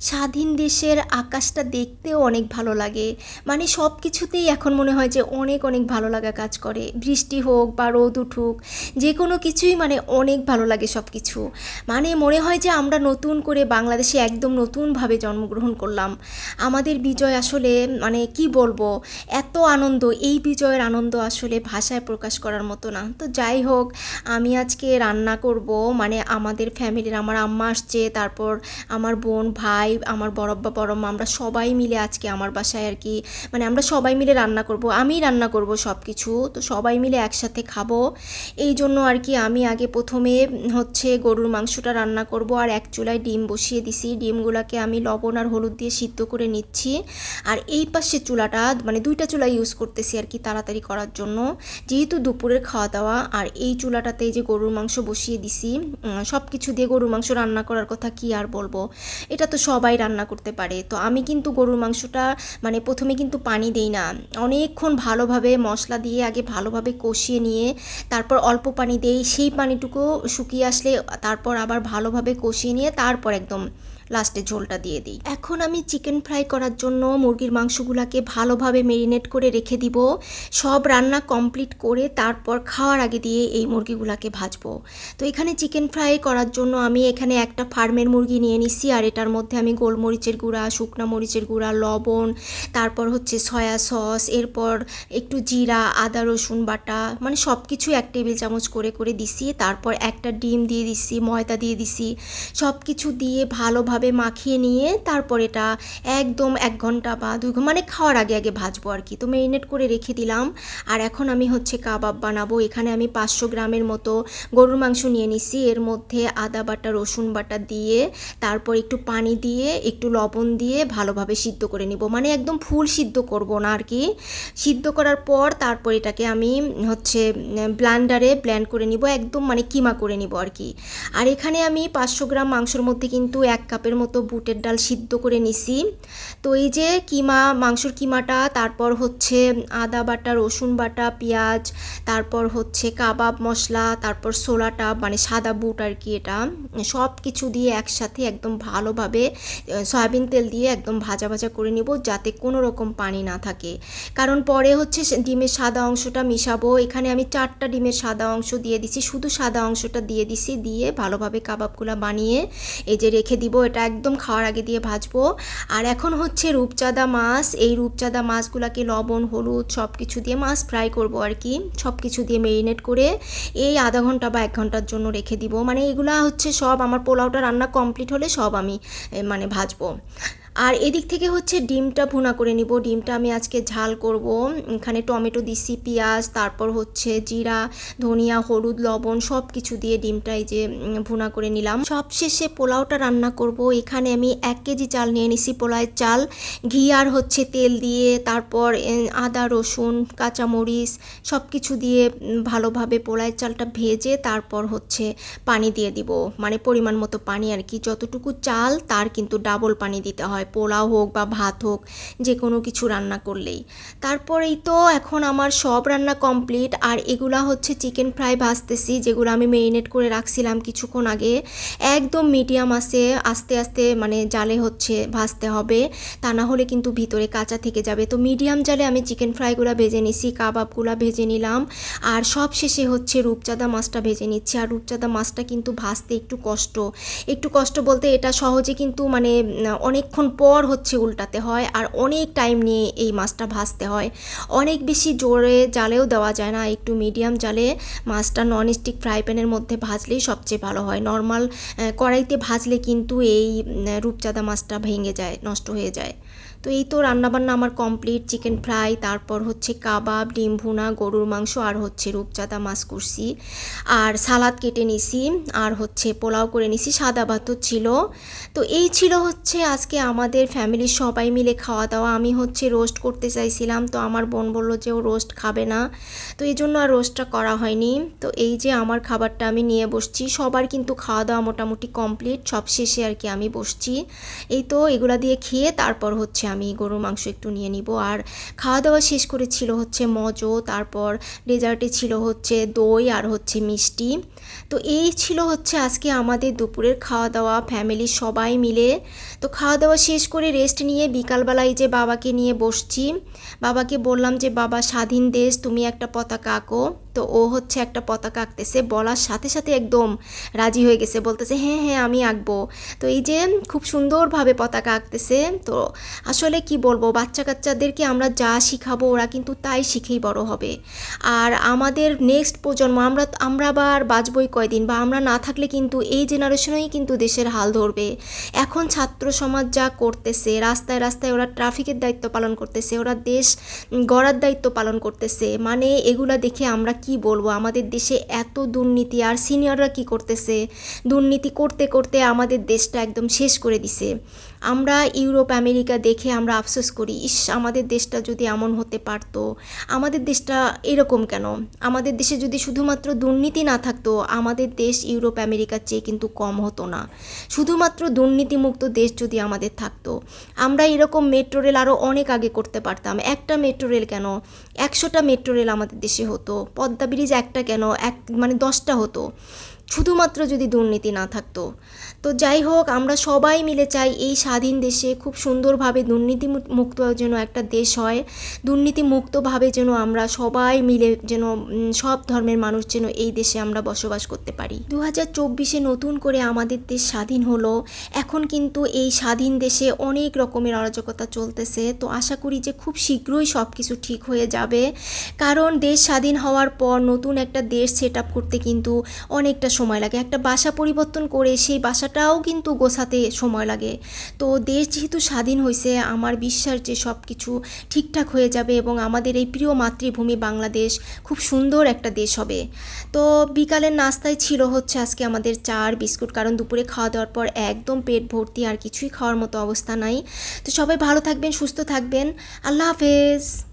স্বাধীন দেশের আকাশটা দেখতেও অনেক ভালো লাগে। মানে সব কিছুতেই এখন মনে হয় যে অনেক অনেক ভালো লাগা কাজ করে। বৃষ্টি হোক বা রোদ উঠুক, যে কোনো কিছুই মানে অনেক ভালো লাগে সব কিছু। মানে মনে হয় যে আমরা নতুন করে বাংলাদেশে একদম নতুনভাবে জন্মগ্রহণ করলাম। আমাদের বিজয় আসলে মানে কি বলবো, এত আনন্দ, এই বিজয়ের আনন্দ আসলে ভাষায় প্রকাশ করার মতো না। তো যাই হোক, আমি আজকে রান্না করব, মানে আমাদের ফ্যামিলির আমার আম্মা আসছে, তারপর আমার বোন, ভাই, আমার বড় আব্বা, বড় মা, আমরা সবাই মিলে আজকে আমার বাসায় আর কি, মানে আমরা সবাই মিলে রান্না করব, আমি রান্না করব সব কিছু, তো সবাই মিলে একসাথে খাবো। এই জন্য আর কি আমি আগে প্রথমে হচ্ছে গরুর মাংসটা রান্না করব, আর এক চুলায় ডিম বসিয়ে দিছি। ডিমগুলোকে আমি লবণ আর হলুদ দিয়ে সিদ্ধ করে নিচ্ছি। আর এই পাশে চুলাটা, মানে দুইটা চুলা ইউজ করতেছি আর কি তাড়াতাড়ি করার জন্য, যেহেতু দুপুরের খাওয়া দাওয়া। আর এই চুলাটাতে যে গরুর মাংস বসিয়ে দিছি, সব কিছু দিয়ে গরুর মাংস রান্না করার কথা কি আর বলবো, এটা তো সবাই রান্না করতে পারে। তো আমি কিন্তু গরুর মাংসটা মানে প্রথমে কিন্তু পানি দেই না, অনেকক্ষণ ভালোভাবে মশলা দিয়ে আগে ভালোভাবে কষিয়ে নিয়ে তারপর অল্প পানি দেই, সেই পানিটুকু শুকিয়ে আসলে তারপর আবার ভালোভাবে কষিয়ে নিয়ে তারপর একদম লাস্টে ঝোলটা দিয়ে দিই। এখন আমি চিকেন ফ্রাই করার জন্য মুরগির মাংসগুলোকে ভালোভাবে মেরিনেট করে রেখে দিব। সব রান্না কমপ্লিট করে তারপর খাওয়ার আগে দিয়ে এই মুরগিগুলোকে ভাজবো। তো এখানে চিকেন ফ্রাই করার জন্য আমি এখানে একটা ফার্মের মুরগি নিয়ে নিছি, আর এটার মধ্যে আমি গোলমরিচের গুঁড়া, শুকনা মরিচের গুঁড়া, লবণ, তারপর হচ্ছে সয়া সস, এরপর একটু জিরা, আদা রসুন বাটা, মানে সব কিছু 1 টেবিল চামচ করে করে দিছি। তারপর একটা ডিম দিয়ে দিছি, ময়দা দিয়ে দিছি, সব কিছু দিয়ে ভালোভাবে মাখিয়ে নিয়ে তারপর এটা একদম 1 ঘন্টা বা 2 ঘন্টা মানে খাওয়ার আগে আগে ভাজবো আর কি। তো মেরিনেট করে রেখে দিলাম। আর এখন আমি হচ্ছে কাবাব বানাবো। এখানে আমি 500 গ্রামের মতো গরুর মাংস নিয়ে নিছি, এর মধ্যে আদা বাটা, রসুন বাটা দিয়ে তারপর একটু পানি দিয়ে একটু লবণ দিয়ে ভালোভাবে সিদ্ধ করে নিব, মানে একদম ফুল সিদ্ধ করব না আর কি। সিদ্ধ করার পর তারপর এটাকে আমি হচ্ছে ব্লেন্ডারে ব্লেন্ড করে নিব, একদম মানে কিমা করে নিব আর কি। আর এখানে আমি 500 গ্রাম মাংসের মধ্যে কিন্তু 1 কাপের মতো বুটের ডাল সিদ্ধ করে নিছি। তো এই যে কিমা, মাংসর কিমাটা, তারপর হচ্ছে আদা বাটা, রসুন বাটা, পেঁয়াজ, তারপর হচ্ছে কাবাব মশলা, তারপর ছোলাটা মানে সাদা বুট আর কি, এটা সব কিছু দিয়ে একসাথে একদম ভালোভাবে সয়াবিন তেল দিয়ে একদম ভাজা ভাজা করে নিব, যাতে কোনো রকম পানি না থাকে। কারণ পরে হচ্ছে ডিমের সাদা অংশটা মিশাবো। এখানে আমি 4টা ডিমের সাদা অংশ দিয়ে দিছি, শুধু সাদা অংশটা দিয়ে দিছি, দিয়ে ভালোভাবে কাবাবগুলো বানিয়ে এই যে রেখে দিব। এটা একদম খাওয়ার আগে দিয়ে ভাজবো। আর এখন হচ্ছে রূপচাঁদা মাছ, এই রূপচাঁদা মাছগুলোকে লবণ হলুদ সব কিছু দিয়ে মাছ ফ্রাই করব আর কি, সব কিছু দিয়ে মেরিনেট করে এই আধা ঘন্টা বা 1 ঘন্টার জন্য রেখে দিব। মানে এগুলা হচ্ছে সব আমার পোলাওটা রান্না কমপ্লিট হলে সব আমি মানে ভাজবো। আর এদিক থেকে হচ্ছে ডিমটা ভুনা করে নিব। ডিমটা আমি আজকে ঝাল করব। এখানে টমেটো দিছি, পেঁয়াজ, তারপর হচ্ছে জিরা, ধনিয়া, হলুদ, লবণ সব কিছু দিয়ে ডিমটা এই যে ভুনা করে নিলাম। সব শেষে পোলাওটা রান্না করব। এখানে আমি 1 কেজি চাল নিয়ে নিছি, পোলাওয়ের চাল। ঘি আর হচ্ছে তেল দিয়ে তারপর আদা রসুন কাঁচামরিচ সব কিছু দিয়ে ভালোভাবে পোলাওয়ের চালটা ভেজে তারপর হচ্ছে পানি দিয়ে দিব, মানে পরিমাণ মতো পানি আর কি। যতটুকু চাল তার কিন্তু ডাবল পানি দিতে হয়, পোলাও হোক বা ভাত হোক, যে কোনো কিছু রান্না করলেই। তারপরেই তো এখন আমার সব রান্না কমপ্লিট। আর এগুলা হচ্ছে চিকেন ফ্রাই ভাজতেছি, যেগুলো আমি মেরিনেট করে রাখছিলাম কিছুক্ষণ আগে। একদম মিডিয়াম আছে, আস্তে আস্তে মানে জালে হচ্ছে ভাজতে হবে, তা না হলে কিন্তু ভিতরে কাঁচা থেকে যাবে। তো মিডিয়াম জালে আমি চিকেন ফ্রাইগুলো ভেজে নিছি, কাবাবগুলো ভেজে নিলাম। আর সব শেষে হচ্ছে রূপচাঁদা মাছটা ভেজে নিচ্ছি। আর রূপচাঁদা মাছটা কিন্তু ভাজতে একটু কষ্ট, একটু কষ্ট বলতে এটা সহজে কিন্তু মানে অনেকক্ষণ পর হচ্ছে উল্টাতে হয়, আর অনেক টাইম নিয়ে এই মাছটা ভাজতে হয়। অনেক বেশি জোরে জালেও দেওয়া যায় না, একটু মিডিয়াম জালে মাছটা ননস্টিক ফ্রাই প্যানের মধ্যে ভাজলেই সবচেয়ে ভালো হয়। নর্মাল কড়াইতে ভাজলে কিন্তু এই রূপচাঁদা মাছটা ভেঙে যায়, নষ্ট হয়ে যায়। তো এই তো রান্নাবান্না আমার কমপ্লিট। চিকেন ফ্রাই, তারপর হচ্ছে কাবাব, ডিম ভুনা, গরুর মাংস, আর হচ্ছে রূপচাঁদা মাছ করছি, আর সালাদ কেটে নিছি, আর হচ্ছে পোলাও করে নিছি, সাদা ভাতও ছিল। তো এই ছিল হচ্ছে আজকে আমার আমাদের ফ্যামিলির সবাই মিলে খাওয়া দাওয়া। আমি হচ্ছে রোস্ট করতে চাইছিলাম, তো আমার বোন বলল যে ও রোস্ট খাবে না, তো এই জন্য আর রোস্টটা করা হয়নি। তো এই যে আমার খাবারটা আমি নিয়ে বসছি, সবার কিন্তু খাওয়া দাওয়া মোটামুটি কমপ্লিট, সব শেষে আর কি আমি বসছি। এই তো এগুলা দিয়ে খেয়ে তারপর হচ্ছে আমি গরুর মাংস একটু নিয়ে নিব। আর খাওয়া দাওয়া শেষ করেছিল হচ্ছে মজো, তারপর ডেজার্টে ছিল হচ্ছে দই আর হচ্ছে মিষ্টি। তো এই ছিল হচ্ছে আজকে আমাদের দুপুরের খাওয়া দাওয়া ফ্যামিলির সবাই মিলে। তো খাওয়া দাওয়া শেষ করে রেস্ট নিয়ে বিকালবেলায় যে বাবাকে নিয়ে বসছি, বাবাকে বললাম যে বাবা স্বাধীন দেশ, তুমি একটা পতাকা আঁকো। তো ও হচ্ছে একটা পতাকা আঁকতেছে, বলার সাথে সাথে একদম রাজি হয়ে গেছে, বলতেছে হ্যাঁ হ্যাঁ আমি আঁকবো। তো এই যে খুব সুন্দরভাবে পতাকা আঁকতেছে। তো আসলে কি বলবো, বাচ্চা কাচ্চাদেরকে আমরা যা শিখাবো ওরা কিন্তু তাই শিখেই বড় হবে। আর আমাদের নেক্সট প্রজন্ম, আমরা আবার বাঁচবই কয়দিন, বা আমরা না থাকলে কিন্তু এই জেনারেশনেই কিন্তু দেশের হাল ধরবে। এখন ছাত্র সমাজ যা করতেছে, রাস্তায় রাস্তায় ওরা ট্রাফিকের দায়িত্ব পালন করতেছে, ওরা দেশ গড়ার দায়িত্ব পালন করতেছে, মানে এগুলা দেখে আমরা কি বলবো, আমাদের দেশে এত দুর্নীতি। আর সিনিয়ররা কি করতেছে, দুর্নীতি করতে করতে আমাদের দেশটা একদম শেষ করে দিছে। আমরা ইউরোপ আমেরিকা দেখে আমরা আফসোস করি, ইস আমাদের দেশটা যদি এমন হতে পারতো, আমাদের দেশটা এরকম কেন। আমাদের দেশে যদি শুধুমাত্র দুর্নীতি না থাকতো, আমাদের দেশ ইউরোপ আমেরিকার চেয়ে কিন্তু কম হতো না। শুধুমাত্র দুর্নীতিমুক্ত দেশ যদি আমাদের থাকতো, আমরা এরকম মেট্রো রেল আরও অনেক আগে করতে পারতাম। একটা মেট্রো রেল কেন, 100টা মেট্রো রেল আমাদের দেশে হতো। পদ্মা ব্রিজ একটা কেন, মানে 10টা হতো, শুধুমাত্র যদি দুর্নীতি না থাকতো। তো যাই হোক, আমরা সবাই মিলে চাই এই স্বাধীন দেশে খুব সুন্দরভাবে দুর্নীতি মুক্ত যেন একটা দেশ হয়, দুর্নীতি মুক্তভাবে যেন আমরা সবাই মিলে যেন সব ধর্মের মানুষ যেন এই দেশে আমরা বসবাস করতে পারি। 2024-এ নতুন করে আমাদের দেশ স্বাধীন হলো। এখন কিন্তু এই স্বাধীন দেশে অনেক রকমের অরাজকতা চলতেছে। তো আশা করি যে খুব শীঘ্রই সব কিছু ঠিক হয়ে যাবে, কারণ দেশ স্বাধীন হওয়ার পর নতুন একটা দেশ সেট আপ করতে কিন্তু অনেকটা সময় লাগে। একটা বাসা পরিবর্তন করে সেই বাসাটাও কিন্তু গোছাতে সময় লাগে। তো দেশ যেহেতু স্বাধীন হয়েছে, আমার বিশ্বাস যে সব কিছু ঠিকঠাক হয়ে যাবে এবং আমাদের এই প্রিয় মাতৃভূমি বাংলাদেশ খুব সুন্দর একটা দেশ হবে। তো বিকালের নাস্তায় ছিল হচ্ছে আজকে আমাদের চা আর বিস্কুট, কারণ দুপুরে খাওয়া দাওয়ার পর একদম পেট ভর্তি, আর কিছুই খাওয়ার মতো অবস্থা নাই। তো সবাই ভালো থাকবেন, সুস্থ থাকবেন, আল্লাহ হাফেজ।